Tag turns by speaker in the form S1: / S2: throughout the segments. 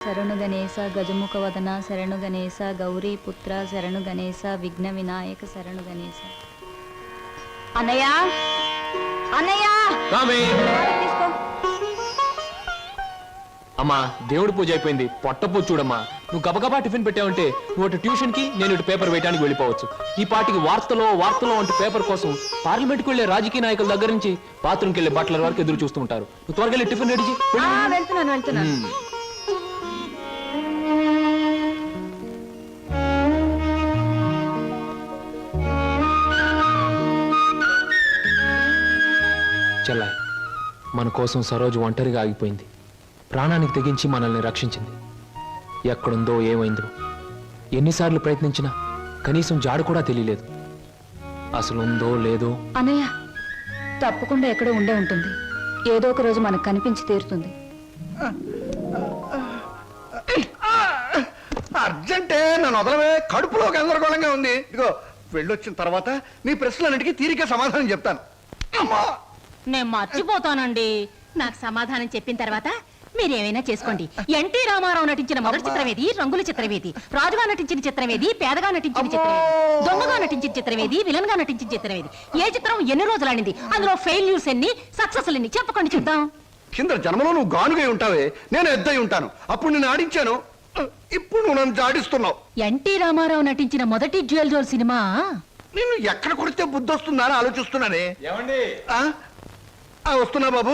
S1: శరణు గణేశ గజముఖ వదన శరణు గణేశ గౌరీ పుత్ర శరణు గణేశ విఘ్న వినాయక శరణు గణేశ. అన్నయ్య అన్నయ్య తీసుకో.
S2: అమ్మా దేవుడి పూజ అయిపోయింది, పొట్ట పూజ చూడమ్మా. నువ్వు గబగబా టిఫిన్ పెట్టావంటే నువ్వు అటు ట్యూషన్ కి, నేను ఇటు పేపర్ వేయడానికి వెళ్ళిపోవచ్చు. ఈ పాటికి వార్తలో అంటూ పేపర్ కోసం పార్లమెంట్కి వెళ్లే రాజకీయ నాయకుల దగ్గర నుంచి బాత్రూమ్కి వెళ్లే బట్టల వరకు ఎదురు చూస్తూ ఉంటారు. నువ్వు త్వరగా వెళ్ళి టిఫిన్ రెడీ చేయి.
S1: వెళ్తున్నాను.
S2: చెల్లాయి, మన కోసం సరోజు ఒంటరిగా ఆగిపోయింది. ప్రాణానికి తెగించి మనల్ని రక్షించింది. ఎక్కడుందో ఏమైందో ఎన్నిసార్లు ప్రయత్నించినా కనీసం జాడు కూడా తెలియలేదు. అసలు ఉందో లేదో.
S1: అన్నయ్య తప్పకుండా ఎక్కడో ఉండే ఉంటుంది. ఏదో ఒక రోజు మనకు కనిపించి తీరుతుంది.
S3: అర్జెంటే నన్ను వదలవే, కడుపులో గందరగోళంగా ఉంది. ఇదిగో వెళ్ళొచ్చిన తర్వాత నీ ప్రశ్నలన్నిటికీ తీరిక సమాధానం చెప్తాను. అమ్మా
S4: నేను మర్చిపోతానండి. నాకు సమాధానం చెప్పిన తర్వాత మీరేమైనా చేసుకోండి. ఎన్టీ రామారావు నటించిన మొదటి చిత్రమేది, రంగుల చిత్రమేది, రాజుగా నటించిన చిత్రమేది, పేదగా నటించిన చిత్రమేది, దొంగగా నటించిన చిత్రమేది, విలన్ గా నటించిన చిత్రమేది, ఏ చిత్రం ఎన్ని రోజులు ఆడింది, అందులో ఫెయిల్యూర్స్ ఎన్ని, సక్సెస్ ఎన్ని చెప్పకండి చూద్దాం.
S3: కింద జన్మలో నువ్వు గానుగై ఉంటావే, నేను ఎద్దై ఉంటాను. అప్పుడు నేను ఆడించాను, ఇప్పుడు నువ్వు నన్ను జాడిస్తున్నావు.
S4: ఎన్టీ రామారావు నటించిన మొదటి డ్యూయల్ జోల్ సినిమా
S3: నేను ఎక్కడ కొడితే బుద్ధి వస్తుందా అని ఆలోచిస్తున్నానే.
S2: ఏమండి?
S3: వస్తున్నా బాబు.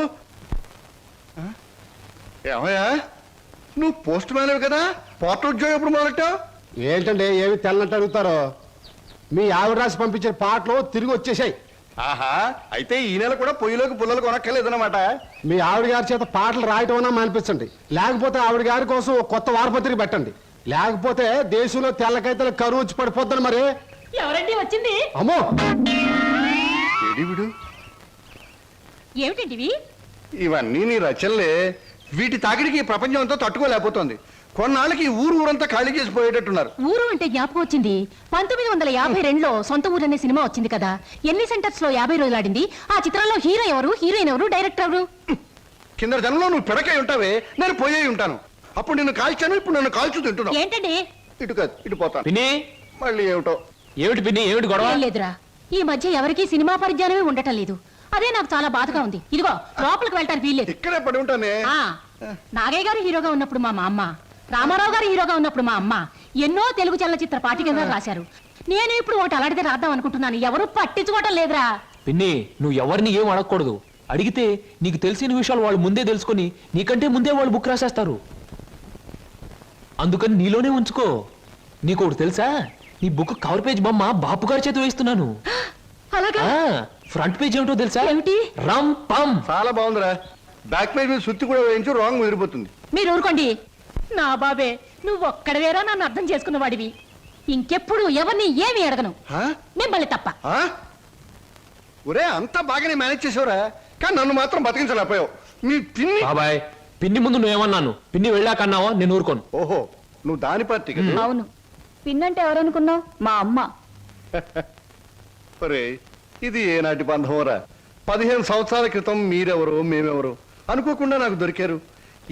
S3: ఏమయ్యా, నువ్వు పోస్ట్ మ్యాన్ కదా, పోర్టల్ ఉద్యోగం ఎప్పుడు మొదలెట్టావు?
S5: ఏంటంటే ఏమి తెల్లనట్టు అడుగుతారో. మీ ఆవిడ రాసి పంపించిన పాటలు తిరిగి వచ్చేసాయి.
S3: ఆహా, అయితే ఈ నెల కూడా పొయ్యిలోకి పుల్లలు కొనక్కర్లేదన్నమాట.
S5: మీ ఆవిడ గారి చేత పాటలు రాయటం అన్నా మానిపించండి, లేకపోతే ఆవిడ గారి కోసం ఒక కొత్త వారపత్రిక పెట్టండి. లేకపోతే దేశంలో తెల్లకైతే కరువు వచ్చి పడిపోద్దని. మరి
S4: ఎవరండి వచ్చింది?
S5: అమ్మో,
S3: విడు
S4: ఏమిటండి
S3: ఇవన్నీ నీ రచనలే. వీటి తాకిడికి ఈ ప్రపంచం అంతా తట్టుకోలేకపోతుంది. కొన్నాళ్ళకి ఊరంతా ఖాళీ చేసి పోయేటట్టున్నారు.
S4: ఊరు అంటే జ్ఞాపకం వచ్చింది. 1952లో సొంత ఊరు అనే సినిమా వచ్చింది కదా. ఎన్ని సెంటర్స్ లో 50 రోజులు ఆడింది. ఆ చిత్రంలో హీరో ఎవరు, హీరోయిన్ ఎవరు, డైరెక్టర్ ఎవరు?
S3: కింద జనంలో నువ్వు పిడకై ఉంటావే, నేను పోయే ఉంటాను. అప్పుడు నిన్ను కాల్చాను, ఇప్పుడు నన్ను కాల్చు తింటున్నావు.
S4: ఏంటండి?
S3: ఇటు కాదు, ఇటు పోతాను.
S2: పిన్ని,
S3: మళ్ళీ ఏమిటో.
S2: ఏమిటి పిన్ని, ఏమిటి గొడవ?
S4: ఏం లేదురా, ఈ మధ్య ఎవరికి సినిమా పరిజ్ఞానమే ఉండటం లేదు. అదే నాకు చాలా బాధగా ఉంది. ఇదిగో లోపలికి వెళ్ళటానికి వీల్లేదు.
S3: ఇక్కడే పడి ఉంటానే.
S4: నాగయ్య గారు హీరోగా ఉన్నప్పుడు మా అమ్మ, రామారావు గారు హీరోగా ఉన్నప్పుడు మా అమ్మ ఎన్నో తెలుగు చలనచిత్ర పాఠ్యగ్రంథాలు రాశారు. నేను ఇప్పుడు ఒకటి అలాంటిదే రాద్దాం అనుకుంటున్నాను. ఎవరు పట్టించుకోవటం లేదురా.
S2: పిన్ని, నువ్వు ఎవరిని ఏం అడగకూడదు. అడిగితే నీకు తెలిసిన విషయాలు వాళ్ళు ముందే తెలుసుకొని నీకంటే ముందే వాళ్ళు బుక్ రాసేస్తారు. అందుకని నీలోనే ఉంచుకో. నీకు ఒకటి తెలుసా, నీ బుక్ కవర్ పేజ్ బొమ్మ బాపు గారి చేత వేస్తున్నాను.
S4: అలాగా?
S2: ఫ్రంట్ పేజ్ ఏమిటో తెలుసా?
S4: ఏమిటి?
S2: రమ్ పమ్.
S3: చాలా బాగుందిరా. బ్యాక్ పేజ్ మీద సుత్తి కూడా వేయించు, రాంగ్ ముదిరిపోతుంది.
S4: మీరు ఊరుకోండి. నా బాబే, నువ్వు ఒక్కడవేరా నన్ను అర్థం చేసుకున్న వాడివి. ఇంకెప్పుడు ఎవరిని ఏమి అడగను, మిమ్మల్ని తప్ప.
S3: ఒరే, అంతా బాగానే మేనేజ్ చేసావురా, కానీ నన్ను మాత్రం బతికించలేకపోయావు. మీ పిన్ని.
S2: బాబాయ్, పిన్ని ముందు నువ్వేమన్నాను, పిన్ని వెళ్ళాకన్నావా నేను ఊరుకోను.
S3: ఓహో, నువ్వు దాని పార్టీ కదా.
S1: అవును, పిన్నంటే ఎవరనుకున్నావు? మా అమ్మ.
S3: ఒరే, ఇది ఏనాటి బంధంరా. 15 సంవత్సరాల క్రితం మీరెవరు మేమెవరు అనుకోకుండా నాకు దొరికారు.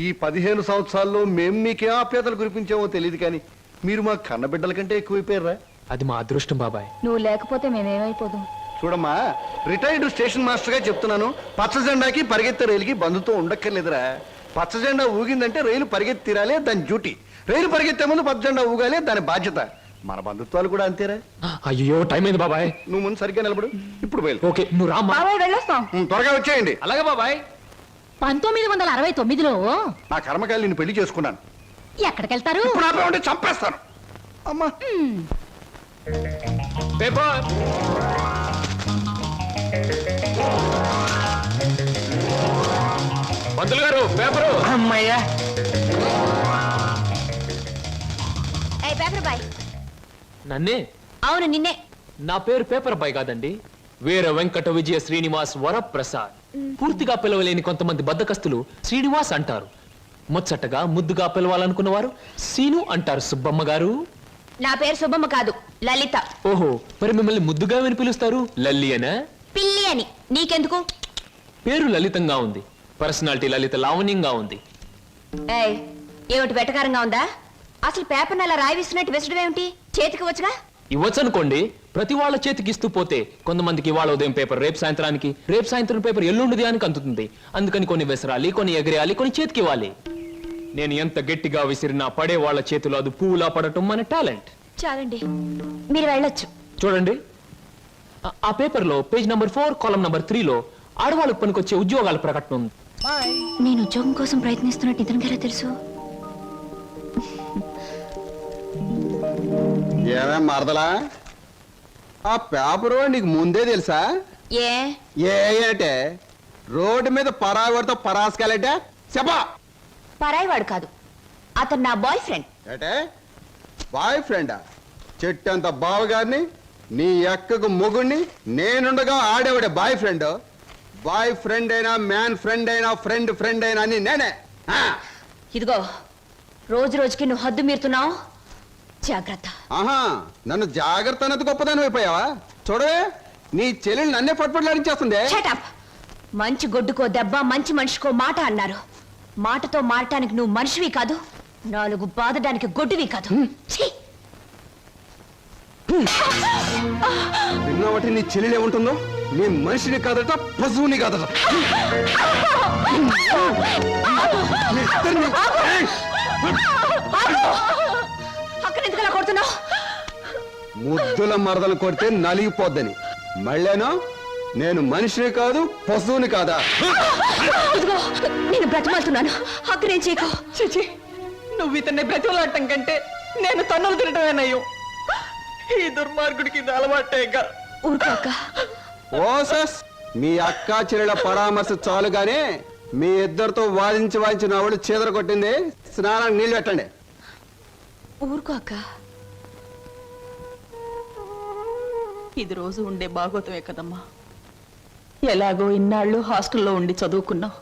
S3: ఈ 15 సంవత్సరాల్లో మేము మీకే ఆప్యాతలు కురిపించామో తెలియదు, కానీ మీరు మా కన్నబిడ్డల కంటే ఎక్కువైపోయారా.
S2: అది మా అదృష్టం బాబాయ్.
S1: నువ్వు లేకపోతే మేమేమైపోదు.
S3: చూడమ్మా, రిటైర్డ్ స్టేషన్ మాస్టర్ గా చెప్తున్నాను, పచ్చ జెండాకి పరిగెత్తే రైలుకి బంధుతో ఉండక్కర్లేదురా. పచ్చ జెండా ఊగిందంటే రైలు పరిగెత్తి తీరాలే, దాని డ్యూటీ. రైలు పరిగెత్తే ముందు పచ్చ జెండా ఊగాలే, దాని బాధ్యత. మన బంధుత్వాలు కూడా అంతేరా.
S2: అయ్యో, టైం అయింది బాబాయ్.
S3: నువ్వు ముందు సరిగ్గా నిలబడు, ఇప్పుడు బయలు.
S2: ఓకే, నువ్వు రామ్మా.
S1: బాబాయ్ వెళ్ళొస్తాం.
S3: త్వరగా వచ్చేయండి.
S2: అలాగే బాబాయ్.
S4: 1969లో
S3: నా కర్మకాయలు నిన్ను పెళ్లి చేసుకున్నాను.
S4: ఎక్కడికెళ్తారు?
S3: ఇప్పుడు ఆపే ఉంటే చంపేస్తాను. అమ్మా,
S2: పేపర్. పంతులు గారు, పేపరు.
S3: అమ్మయ్యా.
S2: నన్నే?
S4: అవును, నిన్నే.
S2: నా పేరు పేపర్ బాయ్ కాదండి, వీర వెంకట విజయ శ్రీనివాస్ వరప్రసాద్. పూర్తిగా పిలవలేని కొంతమంది బద్దకస్తులు శ్రీనివాస్ అంటారు. ముచ్చటగా ముద్దుగా పిలవాలనుకున్నవారు సీను అంటారు. సుబ్బమ్మ గారు.
S4: నా పేరు సుబ్బమ్మ కాదు, లలిత.
S2: ఓహో, మరి మిమ్మల్ని ముద్దుగా విని పిలుస్తారు లల్లి అనా?
S4: పిల్లి అని. నీకెందుకు?
S2: పేరు లలితంగా ఉంది, పర్సనాలిటీ లలిత లావణ్యంగా ఉంది.
S1: ఏమిటి వెటకారంగా ఉందా? అసలు పేపర్ అలా రాయిస్తున్నట్టు విసడం ఏమిటి? చేతికి వచ్చుగా.
S2: ఇవ్వచ్చు అనుకోండి, ప్రతి వాళ్ళ చేతికి ఇస్తూ పోతే కొంతమందికి ఇవాళ ఉదయం పేపర్ రేపు సాయంత్రానికి, రేపు సాయంత్రం పేపర్ ఎల్లుండి అని అందుతుంది. అందుకని కొన్ని విసరాలి, కొన్ని ఎగరేయాలి, కొన్ని చేతికి ఇవ్వాలి. నేను ఎంత గట్టిగా విసిరినా పడే వాళ్ళ చేతిలో అది పువ్వులా పడటం మన టాలెంట్.
S1: చాలండి, మీరు వెళ్ళొచ్చు.
S2: చూడండి, ఆ పేపర్ లో పేజ్ నంబర్ 4 కాలం నంబర్ 3లో ఆడవాళ్ళకు పనికొచ్చే ఉద్యోగాల ప్రకటన ఉంది.
S1: నేను ఉద్యోగం కోసం ప్రయత్నిస్తున్నట్టు ఇతనికి ఎలా తెలుసు?
S5: ఏమే మరదలా, ఆ పేపరు నీకు ముందే తెలుసా?
S1: ఏ
S5: ఏంటే రోడ్డు మీద పరాగడితో పరాసుకెళ్ళటే చెప్పా.
S1: పరాయివాడు కాదు, అతను నా బాయ్ ఫ్రెండ్.
S5: ఏటే బాయ్ ఫ్రెండా? చెట్టంత బావగారిని, నీ ఎక్కకు మొగుణ్ణి, నేనుండగా ఆడేవాడే బాయ్ ఫ్రెండ్. బాయ్ ఫ్రెండ్ అయినా, మ్యాన్ ఫ్రెండ్ అయినా, ఫ్రెండ్ ఫ్రెండ్ అయినా అని నేనే.
S1: ఇదిగో, రోజు రోజుకి నువ్వు హద్దు మీరుతున్నావు, జాగ్రత్త.
S5: ఆహా, నన్ను జాగ్రత్త అన్నది గొప్పదాని అయిపోయావా? చూడవే, నీ చెల్లెలు నన్నే పట్టుపట్లాడించేస్తుంది.
S1: Shut up. మంచి గొడ్డుకో దెబ్బ, మంచి మనిషికో మాట అన్నారు. మాటతో మారటానికి నువ్వు మనిషివి కాదు, 4 బాదడానికి గొడ్డువి కాదు. ఛీ!
S5: విన్నావటి నీ చెల్లెలు ఏముంటుందో? నీ మనిషిని కాదట, పశువుని కాదట. మీ ఇద్దరిని- ఏయ్!
S1: అక్కడ ఎందుకు అలా కొడుతున్నావు?
S5: ముద్దుల మరదలు కొడితే నలిగిపోద్దని. మళ్ళేనో నేను మనిషిని కాదు, పశువుని కాదా?
S1: ఇదిగో, నేను బ్రతిమాలుతున్నాను, అక్కడేం చేయకు.
S4: చిచి, నువ్వు ఇతన్ని బ్రతిమలాడటం కంటే నేను తన్నులు తినటమేనయ్యో. ఈ దుర్మార్గుడికి ఇది అలవాటేగా.
S1: ఊరుకో అక్క.
S5: ఓసస్, మీ అక్కా చెల్లెల పరామర్శ చాలుగానే మీ ఇద్దరితో వాదించి నా వాళ్ళు చీదర కొట్టింది. స్నానానికి నీళ్ళు పెట్టండి.
S1: ఊరుకో అక్క.
S4: ఇది రోజు ఉండే బాగోతమే కదమ్మా. ఎలాగో ఇన్నాళ్ళు హాస్టల్లో ఉండి చదువుకున్నావు.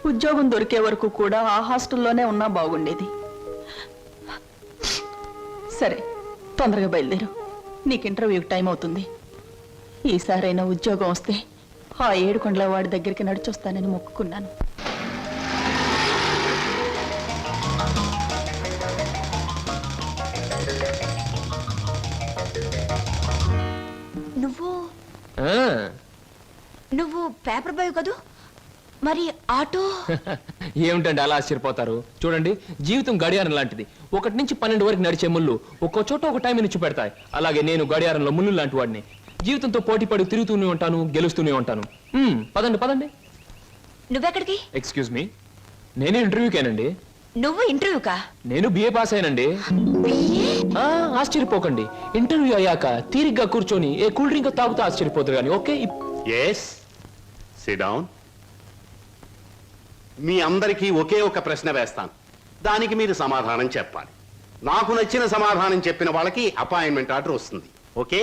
S4: ఉద్యోగం దొరికే వరకు కూడా ఆ హాస్టల్లోనే ఉన్నా బాగుండేది. సరే, తొందరగా బయలుదేరు, నీకు ఇంటర్వ్యూకి టైం అవుతుంది. ఈసారైనా ఉద్యోగం వస్తే ఆ 7 కొండల వాడి దగ్గరికి నడిచొస్తానని మొక్కుకున్నాను.
S1: నువ్వు పేపర్ బాయ్ కదూ, మరి ఆటో?
S2: ఏమిటండి అలా ఆశ్చర్యపోతారు? చూడండి, జీవితం గడియారం లాంటిది. 1 నుంచి 12 వరకు నడిచే ముళ్ళు ఒక్కో చోట ఒక టైం నుంచి పెడతాయి. అలాగే నేను గడియారంలో ముళ్ళు లాంటి వాడిని. జీవితంతో పోటీ పడి తిరుగుతూనే ఉంటాను, గెలుస్తూనే ఉంటాను. పదండి పదండి.
S1: నువ్వెక్కడికి?
S2: ఎక్స్క్యూజ్ మీ, నేను ఇంటర్వ్యూకేనండి.
S1: నువ్వు ఇంటర్వ్యూకా?
S2: నేను బిఏ పాస్ అయినండి. ఆశ్చర్యపోకండి, ఇంటర్వ్యూ అయ్యాక తీరిగ్గా కూర్చొని ఏ కూల్ డ్రింక్ తాగుతూ ఆశ్చర్యపోతారు కానీ. Okay,
S6: yes, sit down. మీ అందరికీ ఒకే ఒక ప్రశ్న వేస్తాను, దానికి మీరు సమాధానం చెప్పాలి. నాకు నచ్చిన సమాధానం చెప్పిన వాళ్ళకి అపాయింట్మెంట్ ఆర్డర్ వస్తుంది. ఓకే?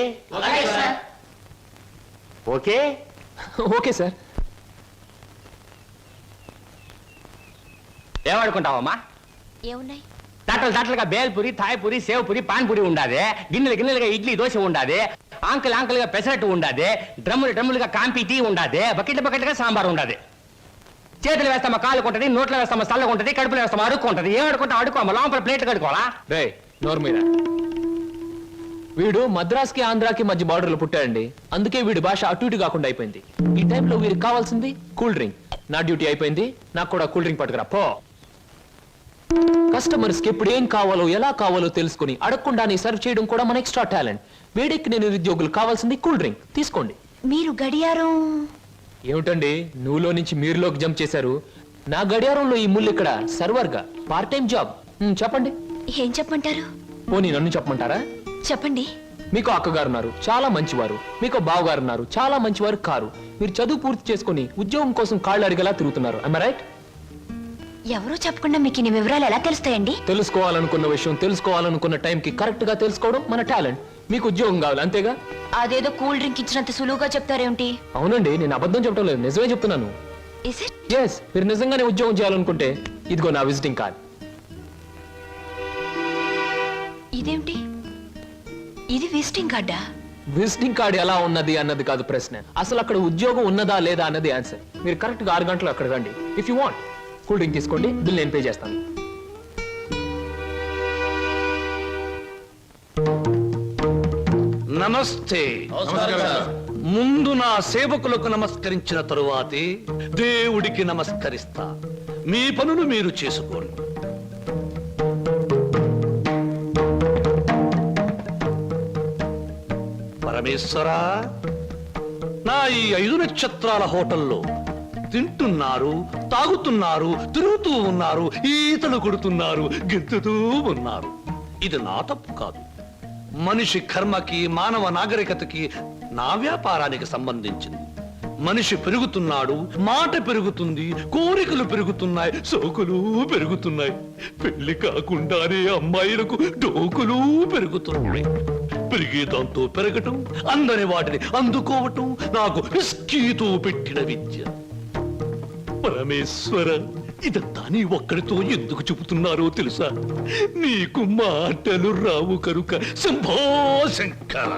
S6: Okay
S2: okay sir.
S7: ఏమనుకుంటావమ్మా?
S1: ఏమున్నాయి?
S7: తట్టలుగా బేల్పూరి, థాయ్పూరి, సేవ్పూరి, పాన్పూరి ఉండాది. గిన్నెలుగా ఇడ్లీ దోశ ఉండాది. ఆంకలుగా పెసరట్టు ఉండాది. డ్రమ్ములుగా కాంపి టీ ఉండాది. బకెట్లుగా సాంబార్ ఉండాది. చేతులు వేస్తామా కాలు కొంటది, నోట్లో వేస్తామా చల్లగా ఉంటది, కడుపులో వేస్తామా అడుక్కు ఉంటది. ఏమనుకుంటా అడుకోమా, లోపల ప్లేట్ కడుకోవాలా?
S2: రే నోరు మీద. వీడు మద్రాస్కి ఆంధ్రాకి మధ్య బార్డర్లో పుట్టాడండి. అందుకే వీడి భాష అటు ఇటు కాకుండా అయిపోయింది. ఈ టైంలో వీరికి కావాల్సింది కూల్ డ్రింక్. నా డ్యూటీ అయిపోయింది, నాకు కూడా కూల్ డ్రింక్ పట్టుకురా పో. కస్టమర్స్ కి ఎప్పుడు ఏం కావాలో ఎలా కావాలో తెలుసుకుని అడగకుండానే సర్వ్ చేయడం కూడా మన ఎక్స్ట్రా టాలెంట్. వేడికి నేను నిరుద్యోగులు కావాల్సింది కూల్ డ్రింక్. తీసుకోండి.
S1: మీరు గడియారం?
S2: ఏమిటండి నువ్వులో నుంచి మీరులోకి జంప్ చేశారు? నా గడియారంలో ఈ ముళ్ళు ఇక్కడ సర్వర్ గా పార్ట్ టైం జాబ్. చెప్పండి.
S1: ఏం చెప్పమంటారు?
S2: పోనీ నన్ను చెప్పమంటారా?
S1: చెప్పండి.
S2: మీకు అక్కగారు ఉన్నారు, చాలా మంచివారు. మీకు బావగారు ఉన్నారు, చాలా మంచివారు కారు. మీరు చదువు పూర్తి చేసుకుని ఉద్యోగం కోసం కాళ్ళు అడిగేలా తిరుగుతున్నారు. am I right?
S1: ఎవరో చెప్పకుండా మీకు ఇన్ని వివరాలు ఎలా తెలుస్తాయండి?
S2: తెలుసుకోవాలనుకున్న విషయం తెలుసుకోవాలనుకున్న టైంకి కరెక్ట్ గా తెలుసుకోవడం మన టాలెంట్. మీకు ఉద్యోగం కావాలి అంతేగా?
S1: అదేదో కూల్ డ్రింక్ ఇచ్చినంత సులువుగా చెప్తారేమిటి?
S2: అవునండి, నేను అబద్ధం చెప్పడం లేదు, నిజమే చెప్తున్నాను.
S1: Is it?
S2: ఎస్, మీరు నిజంగానే ఉద్యోగం చేయాలనుకుంటే ఇదిగో నా విజిటింగ్ కార్డ్.
S1: ఇదేమిటి? ఇది విజిటింగ్ కార్డా?
S2: విజిటింగ్ కార్డ్ ఎలా ఉన్నది అన్నది కాదు ప్రశ్న, అసలు అక్కడ ఉద్యోగం ఉన్నదా లేదా అన్నది ఆన్సర్. మీరు కరెక్ట్ గా 6 గంటలు అక్కడ రండి. If you want cool drink తీసుకోండి, బిల్ నేను పే చేస్తాను.
S8: నమస్తే. ముందు నా సేవకులకు నమస్కరించిన తరువాతే దేవుడికి నమస్కరిస్తా. మీ పనులు మీరు చేసుకోండి. పరమేశ్వరా, నా ఈ 5 నక్షత్రాల హోటల్లో తింటున్నారు, తాగుతున్నారు, తిరుగుతూ ఉన్నారు, ఈతలు కొడుతున్నారు, గెంతుతూ ఉన్నారు. ఇది నా తప్పు కాదు. మనిషి కర్మకి, మానవ నాగరికతకి, నా వ్యాపారానికి సంబంధించింది. మనిషి పెరుగుతున్నాడు, మాట పెరుగుతుంది, కోరికలు పెరుగుతున్నాయి, సోకులు పెరుగుతున్నాయి. పెళ్లి కాకుండానే అమ్మాయిలకు డోకులు పెరుగుతున్నాయి. పెరిగే దాంతో పెరగటం, అందని వాటిని అందుకోవటం నాకు విస్కీతో పెట్టిన విద్య. పరమేశ్వర, ఇదంతా నీ ఒక్కడితో ఎందుకు చెబుతున్నారో తెలుసా? నీకు మాటలు రావు కనుక. Shambho Shankara.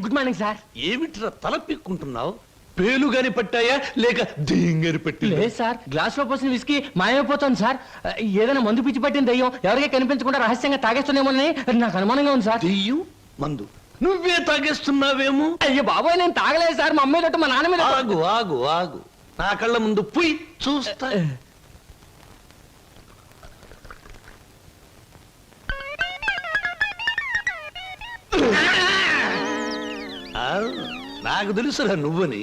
S7: Good morning sir.
S8: ఏమిట్రా తల పిక్కుంటున్నావు? పేలుగాని పట్టాయా లేక దేంగని పట్టి?
S7: లేదు సార్, గ్లాస్ లో పోసిన విస్కీ మాయమైపోతుంది సార్. ఏదైనా మందు పిచ్చి పట్టిన దయ్యం ఎవరికీ కనిపించకుండా రహస్యంగా తాగేస్తున్నామోనని నాకు అనుమానంగా ఉంది సార్.
S8: దెయ్యం మందు నువ్వే తాగేస్తున్నావేమో.
S7: అయ్యో బాబోయ్, నేను తాగలేదు సార్. మా అమ్మాయి తోటి మా నాన్న మీద.
S8: ఆగు ఆగు ఆగు, నా కళ్ళ ముందు పుయ్ చూస్తా. నాకు తెలుసురా నువ్వని.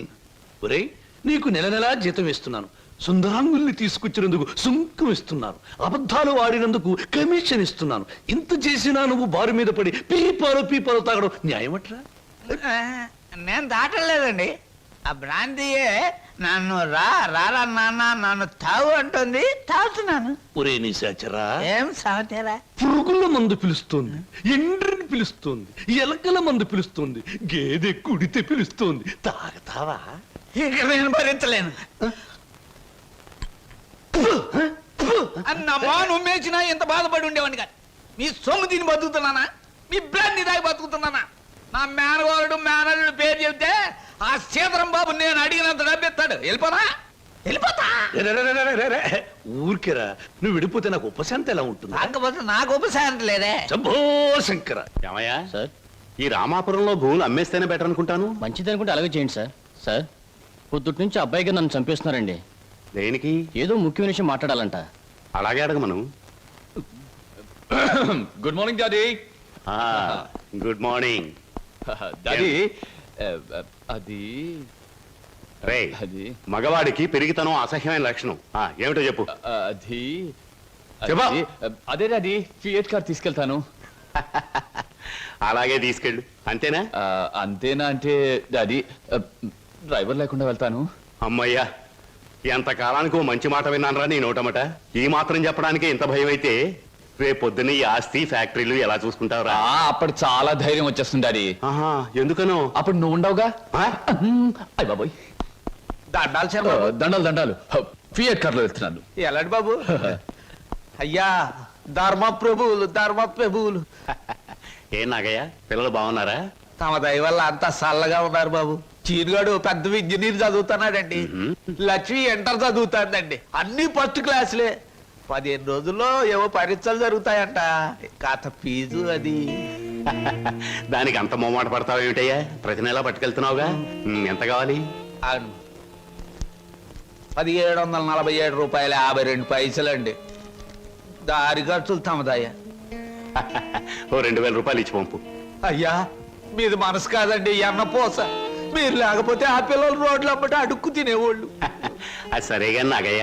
S8: ఒరేయ్, నీకు నెల నెలా జీతం ఇస్తున్నాను. సుందరాంగుల్ని తీసుకొచ్చినందుకు సుంకం ఇస్తున్నాను. అబద్ధాలు ఆడినందుకు కమిషన్ ఇస్తున్నాను. ఇంత చేసినా నువ్వు బారు మీద పడి పీపాలు తాగడం న్యాయమట్రా?
S9: నేను దాటలేదండి. ఆ భ్రాంతియే నన్ను రారా నాన్న నన్ను తాగు అంటుంది, తాగుతున్నాను.
S8: ఒరే నిశాచరా,
S9: ఏం సాగుతారా?
S8: పురుగుల మందు పిలుస్తోంది, ఎండ్రిని పిలుస్తోంది, ఎలకల మందు పిలుస్తోంది, గేదె కుడితే పిలుస్తోంది. తాగతావా?
S9: ఇక నేను భరించలేను. అన్నమ్మా, నువ్వేసినా ఎంత బాధపడి ఉండేవాడిని కాదు. మీ సొమ్ము తిని బతుకుతున్నానా? మీ బ్రాండ్ దాగి బతుకుతున్నానా? నా మేనగోరుడు మేనల్లుడు పేరు చెబితే ఆ సీతరం బాబు నేను అడిగినంత డబ్బిస్తాడు. వెళ్ళిపోతా వెళ్ళిపోతా.
S8: ఊరికేరా, నువ్వు విడిపోతే నాకు ఉపశాంతి ఎలా ఉంటుంది?
S9: కాకపోతే నాకు ఉపశాంతి లేదే.
S8: శంభో శంకర.
S6: ఏమయ్యా
S7: సార్,
S6: ఈ రామాపురంలో భూములు అమ్మేస్తేనే బెటర్ అనుకుంటాను.
S7: మంచిది అనుకుంటే అలాగే చేయండి సార్. సార్, పొద్దుటి నుంచి అబ్బాయిగా నన్ను చంపేస్తున్నారండి.
S6: దేనికి?
S7: ఏదో ముఖ్యమైన విషయం మాట్లాడాలంట.
S6: అలాగే అడగమను.
S2: Good morning daddy.
S6: Good morning
S2: daddy, అది
S6: రే.
S2: అది
S6: మగవాడికి పెరిగితనం అసహ్యమైన లక్షణం. ఏమిటో చెప్పు.
S2: అది
S6: చెప్పు.
S2: అదే డాడీ, ఫియట్ కార్ తీసుకెళ్తాను.
S6: అలాగే తీసుకెళ్ళు. అంతేనా?
S2: అంతేనా అంటే డాడీ, డ్రైవర్ లేకుండా వెళ్తాను.
S6: అమ్మయ్యా, ఎంత కాలానికి ఓ మంచి మాట విన్నానరా నీ నోటమట. ఈ మాత్రం చెప్పడానికి ఇంత భయం అయితే రేపు పొద్దున్న ఈ ఆస్తి ఫ్యాక్టరీలు ఎలా చూసుకుంటావురా?
S2: అప్పుడు చాలా ధైర్యం వచ్చేస్తుంది డాడీ.
S6: ఎందుకనో?
S2: అప్పుడు నువ్వు ఉండవుగా. అయ్య బాబోయ్,
S9: దండాలు
S2: దండాలు ఫియట్ కార్ లో వెళ్తున్నాను.
S9: ఎలాంటి బాబు? అయ్యా, ధర్మ ప్రభువులు
S6: ఏం నాగయ్య, పిల్లలు బాగున్నారా?
S9: తమ దయ వల్ల అంతా చల్లగా ఉన్నారు బాబు. చీరుగాడు పెద్ద ఇంజనీర్ చదువుతున్నాడండి. లక్ష్మి ఇంటర్ చదువుతాడండి. అన్ని ఫస్ట్ క్లాసులే. 15 రోజుల్లో ఏవో పరీక్షలు జరుగుతాయంట. కాత ఫీజు అది.
S6: దానికి అంత మొమ్మాట పడతావు ఏమిటయ్యా? ప్రతి నెలా పట్టుకెళ్తున్నావుగా. ఎంత కావాలి?
S9: 1747 రూపాయలు 52 పైసలండి. దారి ఖర్చులు తమదయ్యా.
S6: ఓ 2000 రూపాయలు ఇచ్చి పంపు.
S9: అయ్యా, మీది మనసు కాదండి, ఎన్నపోస. మీరు లేకపోతే ఆ పిల్లలు రోడ్లు అమ్మట అడుక్కు తినేవాళ్ళు.
S6: అది సరేగా నాగయ్య,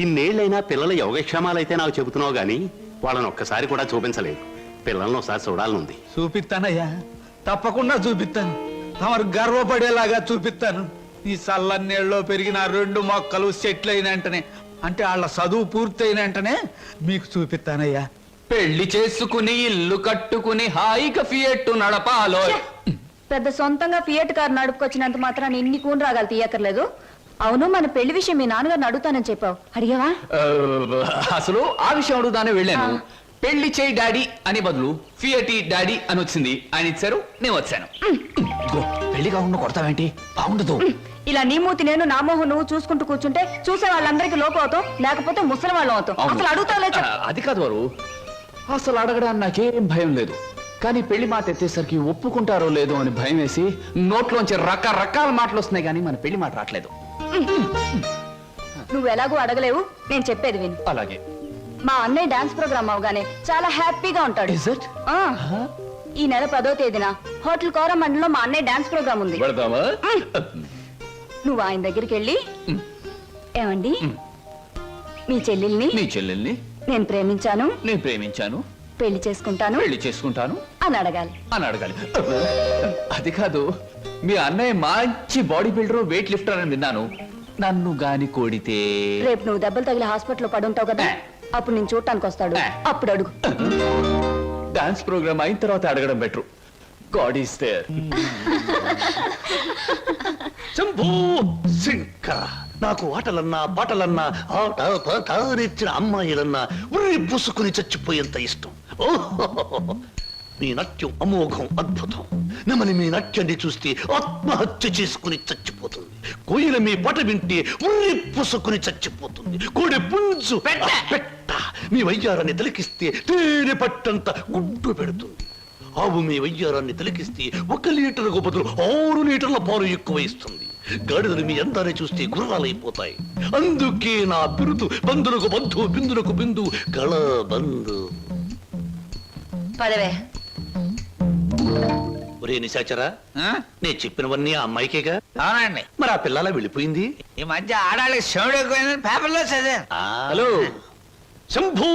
S6: ఇన్నేళ్ళైనా పిల్లల యోగక్షేమాలైతే నాకు చెబుతున్నావు గాని వాళ్ళని ఒక్కసారి కూడా చూపించలేదు. పిల్లల్ని ఒకసారి చూడాలనుంది.
S9: చూపిస్తానయ్యా, తప్పకుండా చూపిస్తాను. తమరు గర్వపడేలాగా చూపిస్తాను. ఈ చల్లన్నేళ్ళలో పెరిగిన 2 మొక్కలు సెటిల్ అయిన వెంటనే, అంటే వాళ్ళ చదువు పూర్తయిన వెంటనే మీకు చూపిస్తానయ్యా.
S2: పెళ్లి చేసుకుని ఇల్లు కట్టుకుని హాయిగా ఫియట్ నడపాలో.
S1: పెద్ద సొంతంగా ఫియట్ కార్ నడుపుకొచ్చినంత మాత్రాన్ని ఇన్ని కూని రాగాలు తీయక్కర్లేదు. అవును, మన పెళ్లి విషయం మీ నాన్నగారిని అడుగుతానని చెప్పావు, అడిగావా?
S2: అసలు ఆ విషయం అడుగుదానే వెళ్ళాను.
S10: పెళ్లి చేయి డాడీ అని బదులు ఫియటి డాడీ అని వచ్చింది. ఆయన ఇచ్చారు, నేను వచ్చాను. ఇదిగో, పెళ్లి కాకుండా కొడతావేంటి? బాగుండదు.
S1: ఇలా నీ మూతి నేను నా మోహం నువ్వు చూసుకుంటూ కూర్చుంటే చూసే వాళ్ళందరికీ లోపం అవుతాం, లేకపోతే ముసలి వాళ్ళం అవుతాం.
S10: అవును.
S1: అసలు అడుగుతావులే
S10: అది కాదు వారు, అసలు అడగడానికి నాకేం భయం లేదు. కానీ పెళ్లి మాట ఎత్తేసరికి ఒప్పుకుంటారో లేదో అని భయం వేసి నోట్లోంచి రకరకాల మాటలు వస్తున్నాయి, కానీ మన పెళ్లి మాట రావట్లేదు.
S1: నువ్వు ఎలాగో అడగలేవు, నేను చెప్పేది విను.
S10: అలాగే.
S1: మా అన్నయ్య డాన్స్ ప్రోగ్రామ్ అవగానే చాలా హ్యాపీగా ఉంటాడు.
S10: Is it?
S1: ఆ, ఈ నెల 10వ తేదీన హోటల్ కోరమండలో మా అన్నయ్య డాన్స్ ప్రోగ్రామ్ ఉంది.
S10: పెడతామా?
S1: నువ్వు ఆయన దగ్గరికి వెళ్ళి, ఏమండి మీ చెల్లెల్ని
S10: నీ చెల్లెల్ని
S1: నేను ప్రేమించాను,
S10: నేను ప్రేమించాను,
S1: పెళ్లి చేసుకుంటాను
S10: పెళ్లి చేసుకుంటాను
S1: అని అడగాలి.
S10: అని అడగాలి. అది కాదు, మీ అన్నయ్య మంచి బాడీ బిల్డర్, వెయిట్ లిఫ్టర్ అని విన్నాను. నన్ను గాని కోడితే
S1: రేపు నువ్వు దెబ్బలు తగిలి హాస్పిటల్లో పడుంటావు కదా, అప్పుడు నేను చూడటానికి వస్తాడు, అప్పుడు అడుగు.
S10: డాన్స్ ప్రోగ్రామ్ అయిన తర్వాత అడగడం better. God is there.
S8: Shambhu Shankara, నాకు ఆటలన్నా పాటలన్నా ఆట పాట నేర్చిన అమ్మాయిలన్నా ఉర్రి పూసుకుని చచ్చిపోయేంత ఇష్టం. ఓహో, మీ నాట్యం అమోఘం, అద్భుతం. నమని మీ నాట్యాన్ని చూస్తే ఆత్మహత్య చేసుకుని చచ్చిపోతుంది. కోయిల మీ పాట వింటే ఉర్రి పూసుకుని చచ్చిపోతుంది. కోడి పుంజు పెట్ట మీ వయ్యారాన్ని తిలకిస్తే తేనె పట్టంత గుడ్డు పెడుతుంది. ఆవు మీ వయ్యారాన్ని తిలకిస్తే 1 లీటర్కు బదులు 6 లీటర్ల పాలు ఎక్కువ ఇస్తుంది. గాడిదలు మీ అందాన్ని చూస్తే గుర్రాలైపోతాయి. అందుకే నా బిరుదు బంధులకు బంధు, బిందులకు బిందు, గళ బంధు.
S1: పదవే.
S8: ఒరే నిశాచరా, నేను చెప్పినవన్నీ ఆ అమ్మాయికేగా?
S9: అవునండి.
S8: మరి ఆ పిల్లలా వెళ్ళిపోయింది.
S9: ఈ మధ్య ఆడాళ్ళకి శివుడు ఎక్కువైందని పేపర్లో చదివాను.
S8: హలో శంభూ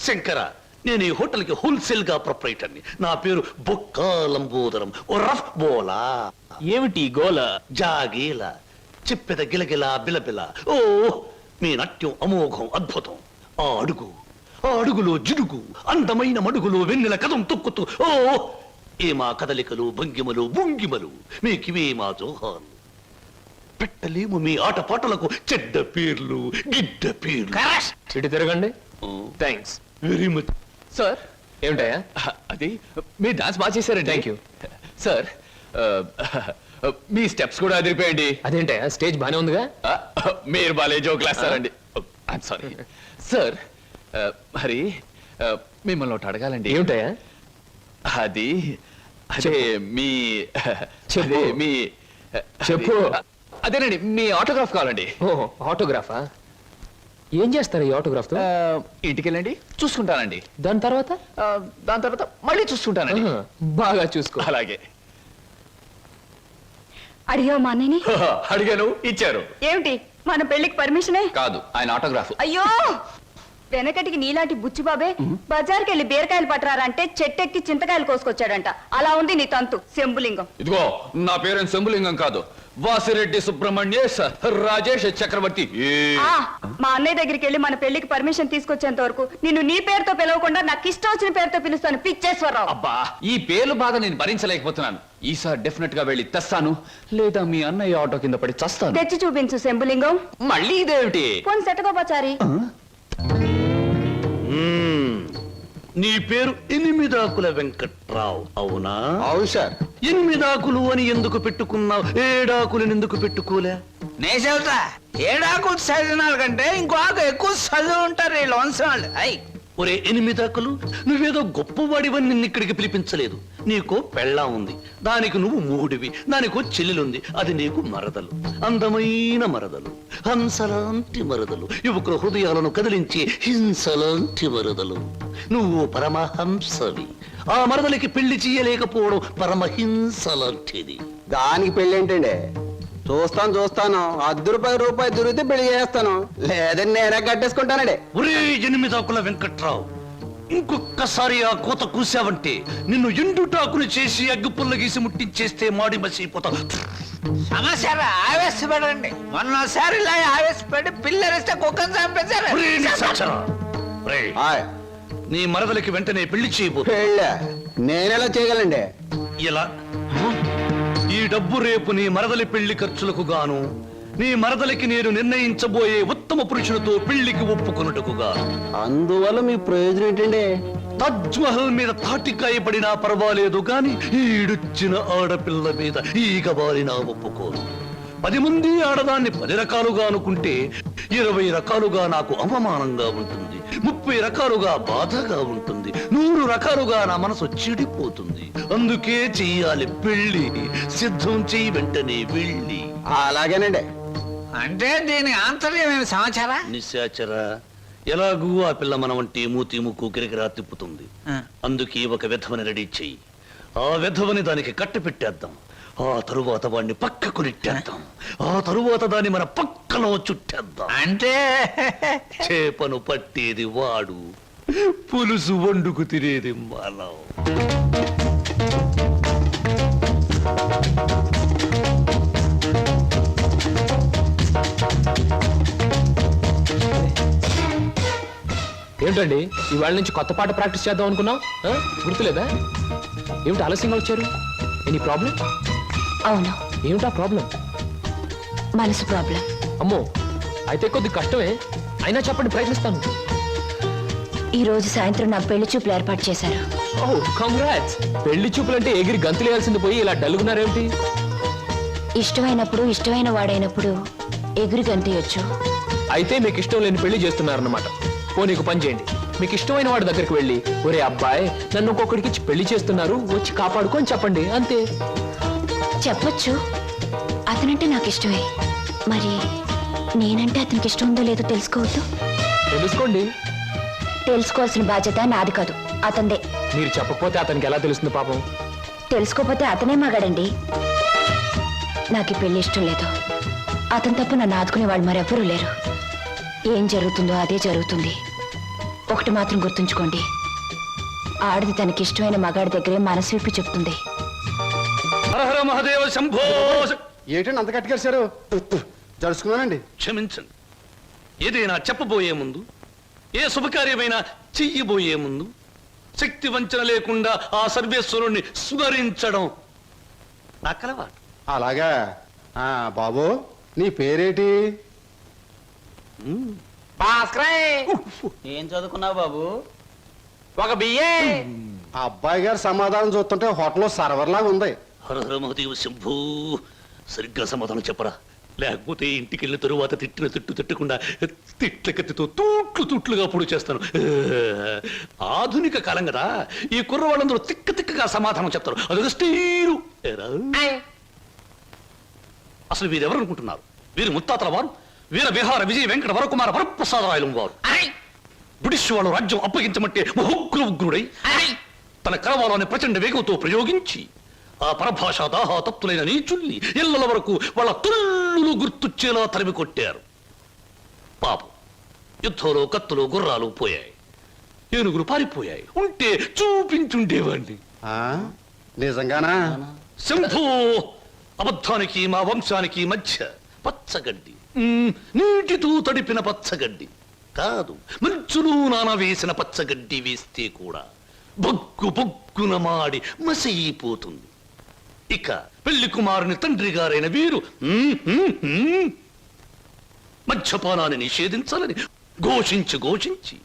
S8: శంకర, నేను ఈ హోటల్ కి హోల్సేల్ గా ప్రొపరైటర్ని. నా పేరు బొక్క లంబోదరం, ఓ రఫ్ బోలా.
S2: ఏమిటి గోల?
S8: జాగీల చెప్పెద గిలగిల బిలబిల. ఓ, మీ నాట్యం అమోఘం, అద్భుతం. ఆ అడుగులో జిడుగు, అందమైన మడుగులో వెన్నెల కథం తొక్కుతూ. ఓ, ఏ మా కదలికలు, భంగిమలు, భుంగిమలు, మీకివే మా జోహాలు. పెట్టలేము మీ ఆటపాటలకు చెడ్డ పేర్లు, గిడ్డ పేర్లు.
S2: ఇటు తిరగండి. Thanks
S8: very much.
S10: సార్,
S2: ఏమిటయా?
S10: అది మీరు డాన్స్ బాగా చేశారండి.
S2: Thank you
S10: sir. Me steps కూడా అదిరిపోయండి.
S2: అదేంటయా, స్టేజ్ బానే ఉందిగా?
S10: మీరు బాలే జోకులు వేస్తారండి. I'm sorry sir. మరి మిమ్మల్ని ఒకటి అడగాలండి.
S2: ఏమిటయా?
S10: అది అదే మీ
S2: చెప్పు.
S10: అదే మీ
S2: చెప్పు.
S10: అదేనండి, మీ ఆటోగ్రాఫ్ కావాలండి.
S2: ఓ, ఆటోగ్రాఫా? ఏం చేస్తారు ఈ ఆటోగ్రాఫ్ తో?
S10: ఇంటికి వెళ్ళండి, చూసుకుంటానండి.
S2: దాని తర్వాత?
S10: దాని తర్వాత మళ్ళీ చూసుకుంటానండి.
S2: బాగా చూసుకో.
S10: అలాగే.
S1: అడిగావు మా అన్నయ్యని?
S10: అడిగాను, ఇచ్చారు.
S1: ఏమిటి, మన పెళ్లికి పర్మిషనే?
S10: కాదు, ఆయన ఆటోగ్రాఫ్.
S1: అయ్యో, వెనకటికి నీలాంటి బుచ్చిబాబే బజార్కి వెళ్ళి బీరకాయలు పట్టరారంటే చెట్టెక్కి చింతకాయలు కోసుకొచ్చాడంట. అలా ఉంది నీ తంతు శంభులింగం.
S10: ఇదిగో, నా పేరు శంభులింగం కాదు, వాసిరెడ్డి సుబ్రహ్మణ్యేశ్ రాజేష్ చక్రవర్తి.
S1: ఆ, మా అన్నయ్య దగ్గరికి వెళ్ళి మన పెళ్లికి పర్మిషన్ తీసుకొచ్చేంత వరకు నిన్ను నీ పేరుతో పిలవకుండా నాకు ఇష్టం వచ్చిన పేరుతో పిలుస్తాను, పిచ్చేశ్వరరావు.
S10: అబ్బా, ఈ పేర్లు బాధ నేను భరించలేకపోతున్నాను. ఈసారి డెఫినెట్ గా వెళ్ళి తెస్తాను, లేదా మీ అన్నయ్య ఆటో కింద పడి చస్తాను.
S1: తెచ్చి చూపించు శంభులింగం.
S10: మళ్ళీ ఇదేమిటి?
S1: పోనీ సెటగోపచారి.
S8: నీ పేరు ఎనిమిదాకుల వెంకట్రావు, అవునా?
S5: అవును సార్.
S8: ఎనిమిదాకులు అని ఎందుకు పెట్టుకున్నావు? ఏడాకులను ఎందుకు పెట్టుకోలే?
S9: నే చెబుతా, 7 ఆకులు చదివిన కంటే ఇంకో ఆకు ఎక్కువ చదువు ఉంటారు వీళ్ళు వంశం వాళ్ళు. అయ్,
S8: ఒరే ఎనిమిదాకులు, నువ్వేదో గొప్పవాడివని నిన్ను ఇక్కడికి పిలిపించలేదు. నీకో పెళ్ళా ఉంది, దానికి నువ్వు మూడివి. దానికో చెల్లెలుంది, అది నీకు మరదలు. అందమైన మరదలు, హంసలాంటి మరదలు, యువకుల హృదయాలను కదిలించే హింసలాంటి మరదలు. నువ్వు పరమహంసవి. ఆ మరదలికి పెళ్లి చేయలేకపోవడం పరమహింస లాంటిది.
S5: దానికి పెళ్ళి ఏంటండి? చూస్తాను ₹10 దొరికితే పెళ్లి చేస్తాను, లేదని నేనే కట్టేసుకుంటానండి.
S8: ఒరే ఎనిమిదాకుల వెంకట్రావు, ఇంకొక్కసారి ఆ కోత కూసావంటే నిన్ను ఎండుటాకుని చేసి అగ్గిపుల్ల గీసి ముట్టించేస్తే మాడి మసిపోతావు.
S9: సమస్య ఆవేశపడండి. మొన్నసారి ఇలా ఆవేశపడి పిల్లరిస్తే కుక్కను చంపేశారు.
S8: ఒరే నిశాచరా, ఒరే,
S5: హాయ్,
S8: నీ మరదలికి వెంటనే పెళ్లి చేయబోతు.
S5: పెళ్ళా? నేనెలా చేయగలండి?
S8: ఇలా ఈ డబ్బు రేపు నీ మరదలి పెళ్లి ఖర్చులకు గాను నీ మరదలికి నేను నిర్ణయించబోయే ఉత్తమ పురుషునితో పెళ్లికి ఒప్పుకొనుటకుగా.
S3: అందువల్ల మీ ప్రయోజనం ఏంటండి?
S8: తాజ్ మహల్ మీద తాటికాయ పడినా పర్వాలేదు గాని ఈడుచ్చిన ఆడపిల్ల మీద ఈగ బారినా ఒప్పుకోను. 10 మంది ఆడదాన్ని 10 రకాలుగా అనుకుంటే 20 రకాలుగా నాకు అవమానంగా ఉంటుంది, 30 రకాలుగా బాధగా ఉంటుంది, 100 రకాలుగా నా మనసు చెడిపోతుంది. అందుకే చెయ్యాలి పెళ్లి. సిద్ధం చెయ్యి, వెంటనే వెళ్ళి.
S3: అలాగేనండి.
S9: అంటే దీని ఆంతర్యమైన సమాచారా?
S8: నిశాచరా, ఎలాగూ ఆ పిల్ల మన వంటి మూతి ముక్కు కిరికిరా తిప్పుతుంది. అందుకే ఒక విధవని రెడీ చెయ్యి. ఆ విధవని దానికి కట్టి పెట్టేద్దాం. ఆ తరువాత వాడిని పక్కకు నెట్టేద్దాం. ఆ తరువాత దాన్ని మన పక్కలో చుట్టేద్దాం.
S9: అంటే
S8: చేపను పట్టేది వాడు, పులుసు వండుకు తినేది మనం.
S2: ఏంటండి ఇవాళ నుంచి కొత్త పాట ప్రాక్టీస్ చేద్దాం అనుకున్నాం, గుర్తులేదా? ఏమిటి ఆలస్యంగా వచ్చారు? Any problem?
S1: అవును,
S2: ఏమిటా ప్రాబ్లం?
S1: మనసు ప్రాబ్లం.
S2: అమ్మో, అయితే కొద్ది కష్టమే, అయినా చెప్పండి, ప్రయత్నిస్తాను.
S1: ఈ రోజు సాయంత్రం నా పెళ్లి చూపులు ఏర్పాటు చేశారు.
S2: ఓ కంగ్రాట్స్. పెళ్లి చూపులంటే ఎగిరి గంతులేయాల్సింది పోయి ఇలా డల్గున్నారేమిటి?
S1: ఇష్టమైనప్పుడు, ఇష్టమైన వాడైనప్పుడు ఎగురు గంతయొచ్చు.
S2: అయితే మీకు ఇష్టం లేని పెళ్లి చేస్తున్నారన్నమాట. పోనీకు పని చేయండి, మీకు ఇష్టమైన వాడి దగ్గరికి వెళ్ళి, ఒరే అబ్బాయి నన్ను ఇంకొకడికి ఇచ్చి పెళ్లి చేస్తున్నారు, వచ్చి కాపాడుకొని చెప్పండి, అంతే.
S1: చెప్పొచ్చు, అతనంటే నాకు ఇష్టమే. మరి నేనంటే అతనికి ఇష్టం ఉందో లేదో తెలుసుకోవద్దు?
S2: తెలుసుకోండి.
S1: తెలుసుకోవాల్సిన బాధ్యత నాది కాదు, అతందే.
S2: మీరు చెప్పకపోతే అతనికి ఎలా తెలుస్తుంది పాపం?
S1: తెలుసుకోపోతే అతనే మగాడండి. నాకు ఈ పెళ్లి ఇష్టం లేదు. అతని తప్ప నన్ను ఆదుకునే వాళ్ళు మరెవ్వరూ లేరు. ఏం జరుగుతుందో అదే జరుగుతుంది. ఒకటి మాత్రం గుర్తుంచుకోండి, ఆడది తనకి ఇష్టమైన మగాడి దగ్గరే మనసు విప్పి చెప్తుంది.
S8: హరహర మహాదేవ శంభో.
S3: ఏంటండి అంత కట్టుకేశారు? జరుచుకున్నానండి.
S8: క్షమించండి. ఏదైనా చెప్పబోయే ముందు, ఏ శుభకార్యమైనా చెయ్యబోయే ముందు శక్తి వంచన లేకుండా ఆ సర్వేశ్వరుణ్ణి స్మరించడం నా కలవాటు.
S3: అలాగా. బాబు, నీ పేరేటి?
S9: ఏం చదువుకున్నావు బాబు? ఒక బిఏ.
S3: ఆ అబ్బాయి గారు సమాధానం చూస్తుంటే హోటల్లో సర్వర్ లాగా ఉంది.
S8: హరహర మహాదేవ శంభూ. సరిగ్గా సమాధానం చెప్పరా, లేకపోతే ఇంటికి వెళ్ళిన తరువాత తిట్టిన తిట్టు తిట్టకుండా తిట్ల కత్తితో తూట్లుగా పొడి చేస్తాను. ఆధునిక కాలం కదా, ఈ కుర్రవాళ్ళందరూ తిక్కగా సమాధానం చెప్తారు. అదొక స్టీరు. అసలు వీరెవరు అనుకుంటున్నారు? వీరు ముత్తాతల వారు, వీర విహార విజయ వెంకట వరకుమార వరప్రసాదరాయలం వారు. బ్రిటిష్ వాళ్ళు రాజ్యం అప్పగించమంటే ఉగ్రుడై తన కరవాలని ప్రచండ వేగంతో ప్రయోగించి ఆ పరభాషా దాహాతత్తులైన నీచుల్ని ఇళ్ల వరకు వాళ్ళ తుల్లులు గుర్తుచ్చేలా తరిమి కొట్టారు. పాపం, యుద్ధంలో కత్తులు గుర్రాలు పోయాయి, ఏనుగులు పారిపోయాయి. ఉంటే చూపించుండేవాణ్ణి.
S3: నిజంగానా?
S8: శంభూ. అబద్ధానికి మా వంశానికి మధ్య పచ్చగడ్డి, నీటితో తడిపిన పచ్చగడ్డి కాదు, మంచులు నానవేసిన పచ్చగడ్డి వేస్తే కూడా బొగ్గు బొగ్గున మాడి మసైపోతుంది. ఇక పెళ్లి కుమారుని తండ్రి గారైన వీరు మద్యపానాన్ని నిషేధించాలని ఘోషించి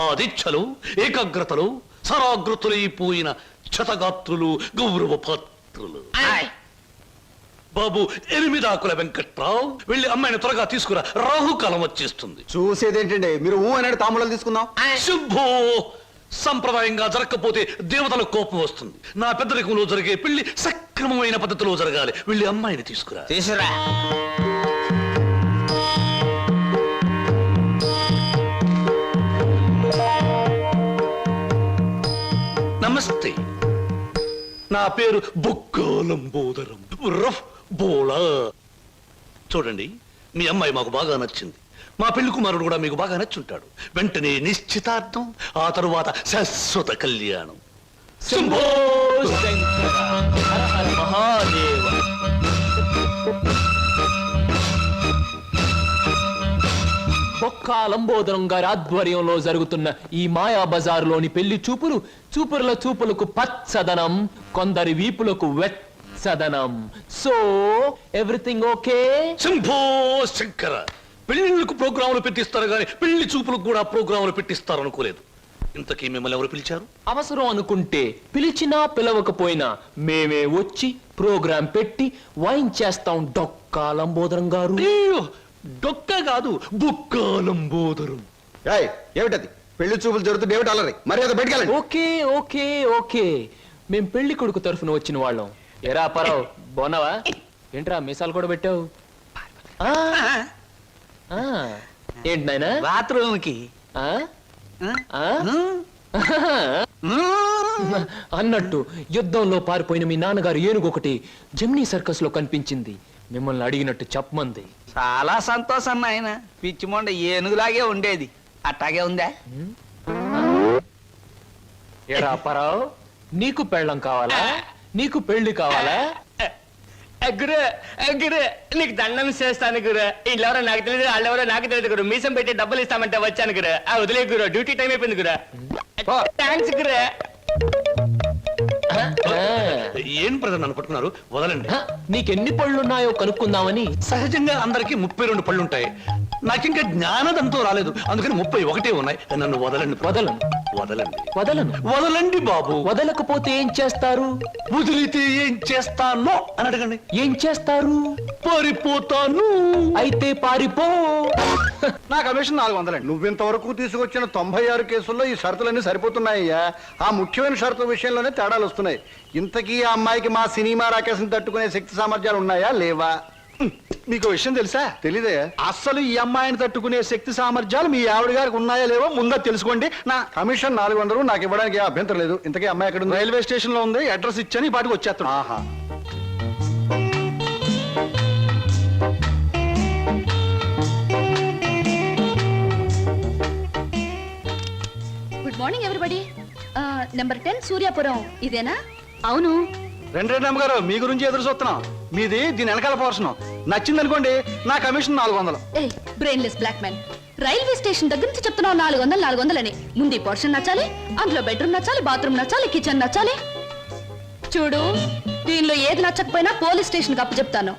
S8: ఆ దీక్షలో ఏకాగ్రతలో సరాగ్రతులైపోయిన క్షతగాత్రులు, గౌరవ పాత్రులు. బాబు, 8 ఆకుల వెంకట్రావు, వెళ్ళి అమ్మాయిని త్వరగా తీసుకురా, రాహుకాలం వచ్చేస్తుంది.
S5: చూసేదేంటండి, మీరు అన్నాడు తాములు తీసుకుందాం.
S8: శుభో. సంప్రదాయంగా జరగకపోతే దేవతలకు కోపం వస్తుంది. నా పెద్దరికంలో జరిగే పెళ్లి సక్రమమైన పద్ధతిలో జరగాలి. వెళ్ళి అమ్మాయిని తీసుకురా.
S9: తీసురా.
S8: నమస్తే, నా పేరు బొక్కాలంబోదరం రఫ్ బోళా. చూడండి, మీ అమ్మాయి మాకు బాగా నచ్చింది. మా పెళ్లి కుమారుడు కూడా మీకు బాగా నచ్చుంటాడు. వెంటనే నిశ్చితార్థం, ఆ తరువాత శాశ్వత కళ్యాణం. శంభో శంకర, హర హర మహాదేవ.
S2: బొక్కా లంబోదరం గారి ఆధ్వర్యంలో జరుగుతున్న ఈ మాయా బజారులోని పెళ్లి చూపులు, చూపుల చూపులకు పచ్చదనం, కొందరి వీపులకు సదనం. So everything okay?
S8: Shambho Shankara, పెళ్లిళ్ళకు ప్రోగ్రాములు పెట్టిస్తారు కానీ పెళ్లి చూపులకు కూడా ప్రోగ్రాములు పెట్టిస్తారు అనుకోలేదు. ఇంతకీ మిమ్మల్ని ఎవరు పిలిచారు?
S2: అవసరం అనుకుంటే పిలిచినా పిలవకపోయినా మేమే వచ్చి ప్రోగ్రాం పెట్టి వైన్ చేస్తాం. డొక్కాలంబోదరం గారు.
S8: అయ్యో, డొక్క కాదు బుక్కాలంబోదరం.
S5: ఏమిటది? పెళ్లి చూపులు జరుగుతుంది, ఏమిటి అలరి? మరి అది బయటకెళ్ళండి.
S2: ఓకే ఓకే ఓకే, మేం పెళ్లి కొడుకు తరఫున వచ్చిన వాళ్ళం. ఎరా పరావు, బాగున్నావా? ఏంట్రా మీసాలు కూడా పెట్టావు? ఆ, ఆ, ఏంటి నాయనా?
S9: బాత్రూమ్ కి
S2: ఆ? ఆ? అన్నట్టు యుద్ధంలో పారిపోయిన మీ నాన్నగారు ఏనుగొకటి జమ్నీ సర్కస్ లో కనిపించింది. మిమ్మల్ని అడిగినట్టు చెప్పమంది.
S9: చాలా సంతోషం నాయన. పిచ్చి మొండ ఏనుగులాగే ఉండేది, అట్టాగే ఉందా?
S2: ఎరా పరావు, నీకు పెళ్ళం కావాలా? నీకు పెళ్లి కావాలా?
S7: గురు గురు, నీకు దండం చేస్తాను గురు. వీళ్ళెవరో నాకు తెలియదు, వాళ్ళెవరో నాకు తెలియదు గురు. మీసం పెట్టి డబ్బులు ఇస్తామంటే వచ్చాను గురు. వదిలే గురు, డ్యూటీ టైం అయిపోయింది గురు. థ్యాంక్స్ గురు.
S8: ఏం ప్రజలు నన్ను పట్టుకున్నారు? వదలండి.
S2: నీకెన్ని పళ్ళున్నాయో కనుక్కుందామని.
S8: సహజంగా అందరికి 32 పళ్ళుంటాయి. నాకింకా జ్ఞానదంతో రాలేదు, అందుకని 31 ఉన్నాయి. నన్ను వదలండి.
S2: వదలను
S8: వదలండి.
S2: వదలను.
S8: వదలండి బాబు.
S2: వదలకపోతే ఏం చేస్తారు?
S8: వదిలితే ఏం చేస్తానో అని అడగండి.
S2: ఏం చేస్తారు?
S8: పారిపోతాను.
S2: అయితే పారిపో.
S3: నా కమిషన్ 400. నువ్వింతవరకు తీసుకొచ్చిన 96 కేసుల్లో ఈ షరతులన్నీ సరిపోతున్నాయ్యా. ఆ ముఖ్యమైన షరతుల విషయంలోనే తేడాలు వస్తున్నాయి. ఇంతకీ ఆ అమ్మాయికి మా సినిమా రాకేశం తట్టుకునే శక్తి సామర్థ్యాలు ఉన్నాయా లేవా?
S11: మీకు విషయం తెలుసా?
S3: తెలీదే.
S11: అస్సలు ఈ అమ్మాయిని తట్టుకునే శక్తి సామర్థ్యాలు మీ ఆవిడ గారికి ఉన్నాయా లేవో ముందా తెలుసుకోండి. నా
S3: కమిషన్ 400 నాకు ఇవ్వడానికి ఏ అభ్యంతరం లేదు. ఇంతకీ అమ్మాయి ఎక్కడ ఉంది?
S11: రైల్వే స్టేషన్ లో ఉంది, అడ్రస్ ఇచ్చాను, ఈ పాటికి వచ్చేస్తాను.
S3: ఆహా.
S1: Good morning everybody. Number 10 Suryapuram ఇదేనా? అవును.
S11: రెండమ్మ గారు, మీ గురించి ఎదురు చూస్తున్నాం. మీది దీని వెనకాల పోర్షన్ నచ్చింది అనుకోండి, నా కమిషన్ 400.
S1: ఏ brainless black man, railway station దగ్గర నుంచి చెప్తున్నావు 400 అని. ముందు ఈ పోర్షన్ నచ్చాలి, అందులో బెడ్రూమ్ నచ్చాలి, బాత్రూమ్ నచ్చాలి, కిచెన్ నచ్చాలి. చూడు, దీనిలో ఏది నచ్చకపోయినా పోలీస్ స్టేషన్ కి అప్పు చెప్తాను.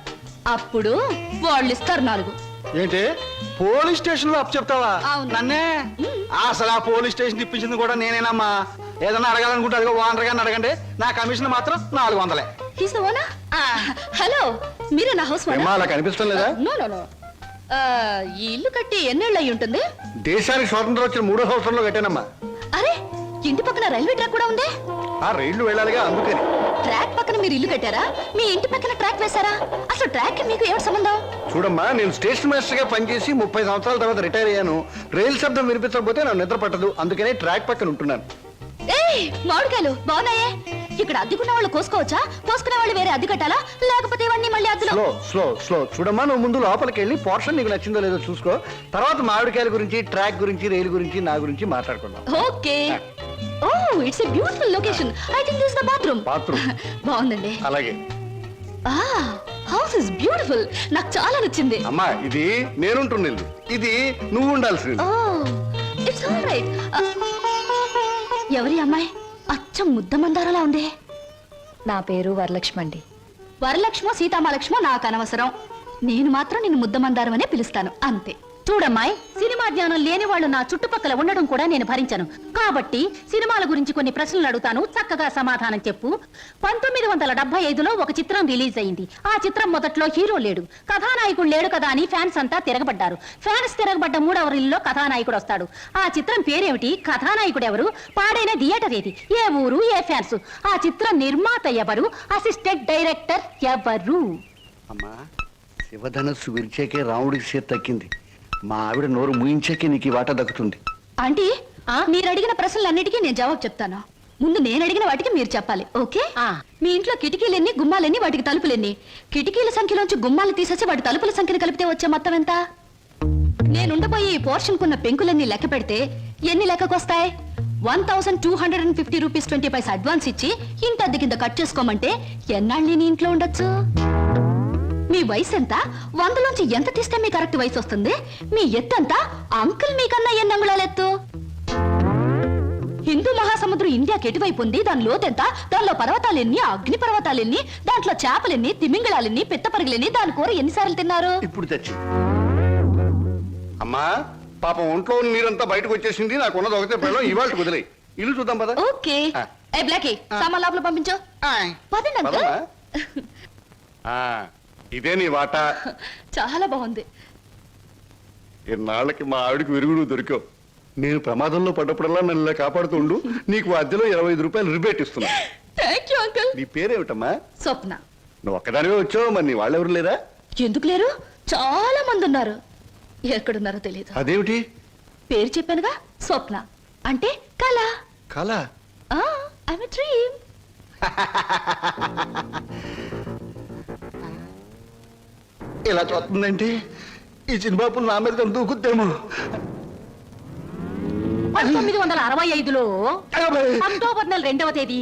S1: అప్పుడు వాళ్ళు ఇస్తారు 4.
S11: ఏంటి పోలీస్ స్టేషన్ లో అప్పు చెప్తావా?
S1: అవును.
S11: నన్నే? అసలు ఆ పోలీస్ స్టేషన్ ఇప్పించింది కూడా నేనేనమ్మా. ఏదన్నా అడగాలనుకుంటే అదిగో ఓనర్ గారిని అడగండి. నా కమిషన్ మాత్రం 400.
S1: He's the owner? హలో, మీరే నా హౌస్
S3: ఏమ్మా, అలా కనిపిస్తాం లేదా?
S1: No no no. ఈ ఇల్లు కట్టి ఎన్నేళ్ళు అయి ఉంటుంది?
S3: దేశానికి స్వాతంత్రం వచ్చిన 3వ సంవత్సరంలో కట్టానమ్మా.
S1: అరే, ఇంటి పక్కన రైల్వే ట్రాక్ కూడా ఉంది.
S3: ఆ రైళ్లు వెళ్ళాలిగా, అందుకని.
S1: ట్రాక్ పక్కన మీరు ఇల్లు కట్టారా? మీ ఇంటి పక్కన ట్రాక్ వేశారా? అసలు ట్రాక్ కి మీకు ఏమిటి సంబంధం?
S3: చూడమ్మా, నేను స్టేషన్ మాస్టర్ గా పనిచేసి 30 సంవత్సరాల తర్వాత రిటైర్ అయ్యాను. రైలు శబ్దం వినిపించకపోతే నాకు నిద్ర పట్టదు, అందుకనే ట్రాక్ పక్కన ఉంటున్నాను.
S1: ఏయ్, మామిడికాయలు బాగున్నాయే. ఇక్కడ అద్దెకున్న వాళ్ళు కోసుకోవచ్చా? కోసుకునే వాళ్ళు వేరే అద్దె కట్టాలా? లేకపోతే ఇవన్నీ మళ్ళీ అద్దెలో?
S3: Slow slow slow. చూడమ్మా, నువ్వు ముందు లోపలికి వెళ్ళి పోర్షన్ నీకు నచ్చిందో లేదో చూసుకో. తర్వాత మామిడికాయల గురించి, ట్రాక్ గురించి, రైలు గురించి, నా గురించి మాట్లాడుకుందాం.
S1: Okay. Oh, it's a beautiful location. I think this the bathroom.
S3: Bathroom
S1: బాగుందండి.
S3: అలాగే.
S1: House is beautiful. నాకు చాలా నచ్చింది.
S3: అమ్మా, ఇది నేనుంటున్న ఇల్లు, ఇది నువ్వు ఉండాల్సింది.
S1: ఓ, ఇట్స్ ఆల్ రైట్. ఎవరి అమ్మాయి? అచ్చం ముద్ద మందారలా ఉంది.
S12: నా పేరు వరలక్ష్మి అండి.
S1: వరలక్ష్మో సీతామలక్ష్మో నాకు అనవసరం. నేను మాత్రం నిన్ను ముద్ద మందారం అనే పిలుస్తాను, అంతే. చూడమ్మాయి, సినిమా జ్ఞానం లేని వాళ్ళు నా చుట్టుపక్కల ఉండడం కూడా నేను భరించను. కాబట్టి సినిమాల గురించి కొన్ని ప్రశ్నలు అడుగుతాను, చక్కగా సమాధానం చెప్పు. 1975లో ఒక చిత్రం రిలీజ్ అయింది. ఆ చిత్రం మొదట్లో హీరో లేడు, కథానాయకుడు లేడు కదా అని ఫ్యాన్స్ అంతా తిరగబడ్డారు. ఫ్యాన్స్ తిరగబడ్డ 3వ రీల్లో కథానాయకుడు వస్తాడు. ఆ చిత్రం పేరేమిటి? కథానాయకుడు ఎవరు? పాడైన థియేటర్ ఏది? ఏ ఊరు? ఏ ఫ్యాన్స్? ఆ చిత్రం నిర్మాత ఎవరు? అసిస్టెంట్ డైరెక్టర్ ఎవరు?
S3: అమ్మా, శివధనస్సు విరిచాకే రాముడికి చేతి తక్కింది. మా ఆవిడ నోరు ముయించాకే నీకు ఈ వాటా దక్కుతుంది.
S1: ఆంటీ, మీరు అడిగిన ప్రశ్నలన్నిటికీ నేను జవాబు చెప్తాను. ముందు నేను అడిగిన వాటికి మీరు చెప్పాలి, ఓకే? మీ ఇంట్లో కిటికీలెన్ని, గుమ్మాలెన్ని, వాటికి తలుపులెన్ని? కిటికీల సంఖ్యలోంచి గుమ్మాలు తీసేసి వాటి తలుపుల సంఖ్యను కలిపితే వచ్చే మొత్తం ఎంత? నేనుండబోయే ఈ పోర్షన్ కున్న పెంకులన్నీ లెక్క పెడితే ఎన్ని లెక్కకొస్తాయి? 1250 రూపీస్ 20 పైసా అడ్వాన్స్ ఇచ్చి ఇంటి అద్దె కింద కట్ చేసుకోమంటే ఎన్నాళ్ళు నీ ఇంట్లో ఉండొచ్చు? మీ వయసు ఎంత? 100లోంచి ఎంత తీస్తే మీ కరెక్ట్ వయసు వస్తుంది? మీ ఎత్తు ఎంత? అంకుల్ మీకన్నా ఎన్ని అంగుళాలు ఎత్తు? హిందూ మహాసముద్రం సముద్రం ఇండియాకి ఎటువైపు ఉంది, దాని లోతెంత, దానిలో పర్వతాలెన్ని, అగ్ని పర్వతాలెన్ని, దాంట్లో చేపలెన్ని, తిమింగళాలెన్ని, పిత్తపరిగలెన్ని, దాని కూర ఎన్నిసార్లు తిన్నారు?
S3: ఇప్పుడు తెచ్చి అమ్మా పాపం ఒంట్లో ఉన్న నీరంతా బయటకు వచ్చేసింది. నాకు ఉన్నది ఒకటే పిల్లలు ఇవాళ కుదిరే ఇల్లు చూద్దాం పద.
S1: ఓకే. ఏ బ్లాకీ, సామాన్ లోపల పంపించు. పదండి అంకుల్.
S3: పదమ్మా. ఇదే నీ వాట.
S1: చాలా బాగుంది.
S3: ఇన్నాళ్ళకి మా ఆవిడకి విరుగుడు దొరికావు. నేను ప్రమాదంలో పడ్డప్పుడల్లా నన్ను ఇలా కాపాడుతుండు. నీకు అద్దెలో 25 రూపాయలు రిబేట్ ఇస్తున్నా.
S1: Thank you uncle.
S3: నీ పేరేమిటమ్మా?
S1: స్వప్న.
S3: నువ్వు ఒక్కదానివే వచ్చావు, మరి నీ వాళ్ళెవరు లేరా?
S1: ఎందుకు లేరు? చాలా మంది ఉన్నారు. ఎక్కడున్నారో తెలియదు.
S3: అదేమిటి?
S1: పేరు చెప్పానుగా, స్వప్న అంటే కళ.
S3: కళ?
S1: I'm a dream.
S3: ఇలా చూస్తుందంటే ఈ చిన్నబాబు నా మీద దూకుద్దేమో.
S4: 1965లో అక్టోబర్ నెల 2వ తేదీ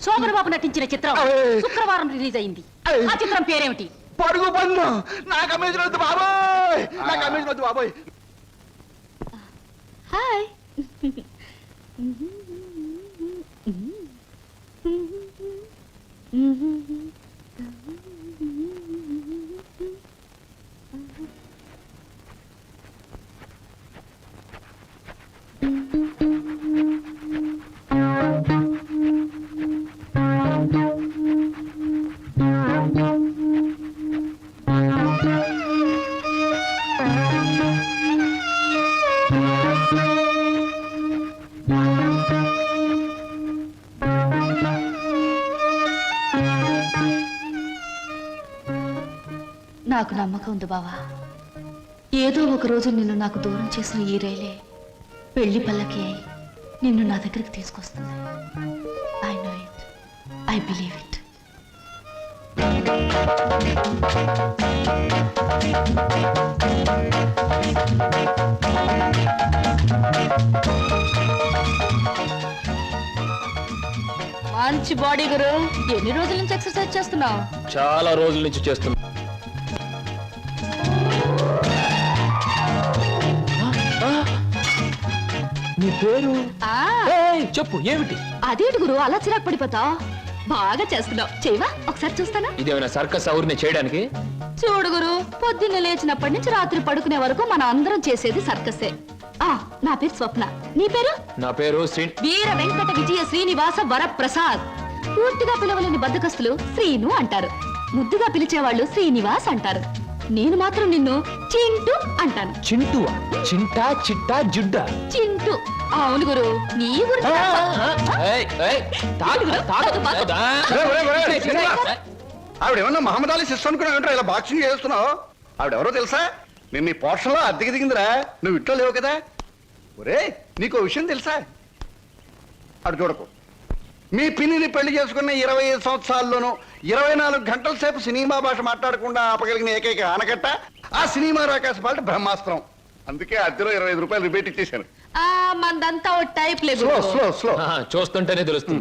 S4: శోభన్ బాబు నటించిన చిత్రం శుక్రవారం రిలీజ్ అయింది. ఆ చిత్రం పేరేమిటి?
S11: పడుగు పన్ను. నా కమిషన్ వద్దు బాబోయ్, నా కమిషన్ వద్దు బాబోయ్.
S1: హాయ్. నాకు నమ్మకం ఉంది బావా. ఏదో ఒక రోజు నిన్ను నాకు దూరం చేసిన ఈ రైలే పెళ్లి పల్లకి అయి నిన్ను నా దగ్గరికి తీసుకొస్తుంది. I know it, I believe it. మంచి బాడీ గురు. ఎన్ని రోజుల నుంచి ఎక్సర్సైజ్ చేస్తున్నావు?
S2: చాలా రోజుల నుంచి చేస్తున్నా. నీ పేరు? చెప్పు, ఏమిటి?
S1: అదేంటి గురు అలా చిరాకు పడిపోతావు? బాగా చేస్తున్నావు. చేయవా ఒకసారి చూస్తానా?
S2: ఇదేమైనా సర్కస్ ఊరిని చేయడానికి?
S1: చూడు గురు, పొద్దున్న లేచినప్పటి నుంచి రాత్రి పడుకునే వరకు మనం అందరం చేసేది సర్కసే. నా పేరు స్వప్న. నీ పేరు?
S2: నా పేరు
S1: వీర వెంకట విజయ శ్రీనివాస వరప్రసాద్. పూర్తిగా పిలవలేని బద్దకస్తులు శ్రీను అంటారు, ముద్దుగా పిలిచేవాళ్ళు శ్రీనివాస్ అంటారు. నేను మాత్రం నిన్ను చింటూ అంటాను.
S2: చింటువా? చింటా, చిట్టా, జుడ్డా?
S1: చింటూ. అవును గురు, నీ గురించి
S3: ఆవిడేమన్నా మహమ్మద్ అలీ సిస్టర్ అనుకున్నావు? ఇలా బాక్సింగ్ చేస్తున్నావు. ఆవిడెవరో తెలుసా? నిన్న ఈ పోర్షన్లో అద్దెకి దిగిందిరా. నువ్వు ఇంట్లో లేవు కదా. ఒరే, నీకు విషయం తెలుసా? అటు చూడకు. మీ పిన్నిని పెళ్లి చేసుకున్న 25 సంవత్సరాల్లోనూ 24 గంటల సేపు సినిమా భాష మాట్లాడకుండా ఆపగలిగిన ఏకైక ఆనకట్ట ఆ సినిమా రాకాశ పాట బ్రహ్మాస్త్రం. అందుకే అద్దెలో 25 రూపాయలు రిబేట్ ఇచ్చేశాను.
S1: మందంతా ఓ టైప్ లేదు.
S3: Slow slow slow.
S2: చూస్తుంటేనే తెలుస్తుంది.